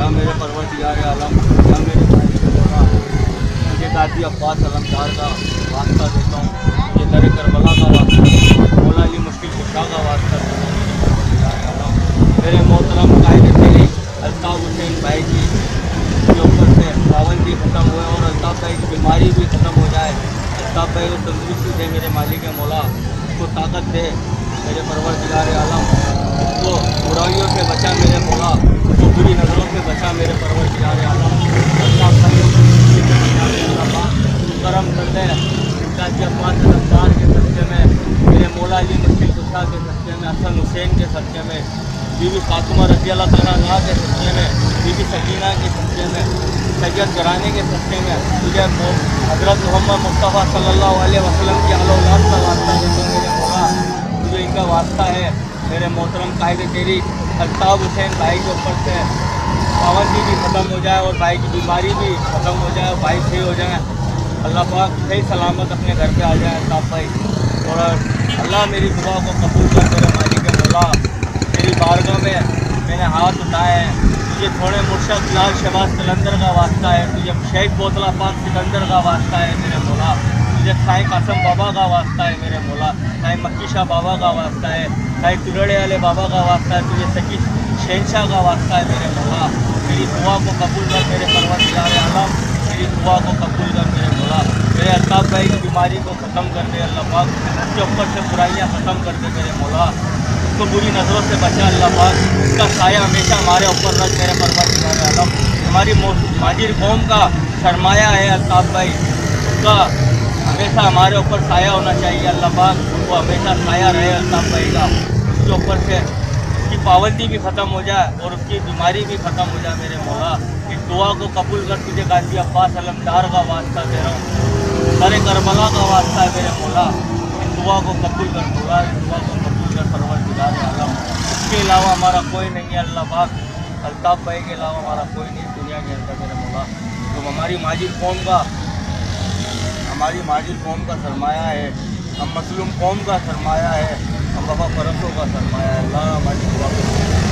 یا میرے پروردگار عالم، یا میرے بھائی کے مولا، مجھے غازی عباس علمدار کا واسطہ دیتا ہوں، یہ در کربلا کا واسطہ دیتا ہوں، مولا علی مشکل کشا کا واسطہ دیتا ہوں میرے پروردگار عالم۔ میرے محترم قائد تیری الطاف حسین بھائی کی کے اوپر سے پابندی ختم ہوئے اور الطاف بھائی کی بیماری بھی ختم ہو جائے، الطاف بھائی کو تندرستی دے میرے مالک مولا، اس کو طاقت دے میرے پروردگار عالم، اس کو برائیوں سے بچا میرے مولا، اس کو بری نظروں سے بچا میرے پروردگار عالم۔ الطاف بھائی کو تندرستی سے بچا دے اللہ پاک، کرم کر دے غازی عباس علمدار کے صدقے میں، میرے مولا علی مشکل کشا کے صدقے میں، حسن حسین کے صدقے میں، بی بی فاطمہ رضی اللہ تعالیٰ عنہا کے صدقے میں، بی بی سکینہ کے صدقے میں، سید گرانے کے صدقے میں، تجھے حضرت محمد مصطفیٰ صلی اللہ علیہ وسلم کی اہل اولاد کا واسطہ دیتا ہوں میرے مولا، تجھے ان کا واسطہ ہے میرے محترم قائد تیری الطاف حسین بھائی کے اوپر سے پابندی بھی ختم ہو جائے اور بھائی کی بیماری بھی ختم ہو جائے اور بھائی صحیح ہو جائیں، اللہ پاک صحیح سلامت اپنے گھر پہ آ جائیں الطاف بھائی، اور اللہ میری دعا کو قبول کر میرے مالک مولا، تیری بارگاہ میں میں نے ہاتھ اٹھائے ہیں، تجھے تھوڑے مرشد لال شہباز قلندر کا واسطہ ہے، تجھے شیخ بوتلہ پاک سکندر کا واسطہ ہے میرے مولا، تجھے سائیں قاسم بابا کا واسطہ ہے میرے مولا، سائیں مکی شاہ بابا کا واسطہ ہے، سائیں تلڑے والے بابا کا واسطہ ہے، تجھے سکی شہنشاہ کا واسطہ ہے میرے مولا، میری دعا کو قبول کر میرے پروردگار عالم، میری دعا کو قبول کر میرے مولا، میرے الطاف بھائی کی بیماری کو ختم کر دے اللہ پاک، اس کے اوپر سے برائیاں ختم کر دے میرے مولا، اس کو بری نظروں سے بچا اللہ پاک، اس کا سایہ ہمیشہ ہمارے اوپر رکھ میرے پروردگار عالم، ہماری مہاجر قوم کا سرمایہ ہے الطاف بھائی، اس کا ہمیشہ ہمارے اوپر سایہ ہونا چاہیے اللہ پاک، وہ ہمیشہ سایہ رہے الطاف بھائی کا، اس کے اوپر سے اس کی پابندی بھی ختم ہو جائے اور اس کی بیماری بھی ختم ہو جائے میرے مولا، اس دعا کو قبول کر، تجھے غازی عباس علمدار کا واسطہ دے رہا ہوں، در کربلا کا واسطہ ہے میرے مولا، اس دعا کو قبول کر مولا، اس دعا کو قبول کر پروردگار عالم، اس کے علاوہ ہمارا کوئی نہیں ہے اللہ پاک، الطاف بھائی کے علاوہ ہمارا کوئی نہیں ہے دنیا کے اندر میرے مولا، تو ہماری مہاجر قوم کا سرمایہ ہے، ہم مظلوم قوم کا سرمایہ ہے، ہم وفا پرستوں کا سرمایہ ہے، اللہ ہماری دعا کو